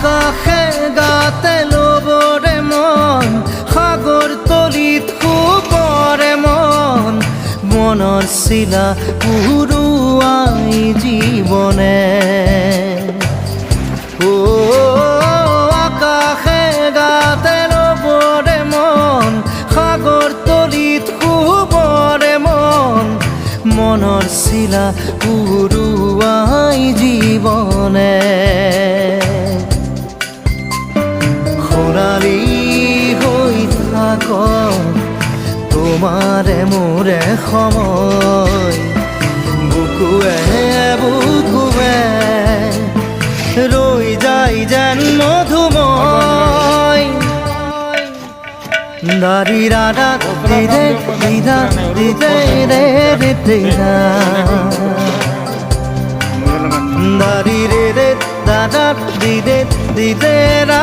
আকাশে গাতে ল'বৰে মন সাগৰ তলিত শুবৰে মন মনৰ চিলা উৰুৱাই জীৱনে আকাশে গাতে ল'বৰে মন সাগৰ তলিত শুবৰে মন মনৰ চিলা উৰুৱাই জীৱনে খৰালি হৈ থাক তোমাৰে মোৰে সময় বুকুৱে বুকুৱে ৰৈ যায় যেন মধুময় দাৰি ৰাধা দিদে দিদা দিদে ৰে ৰে দিদা দাৰি ৰে ৰে দাদা দিদে দিদে ৰা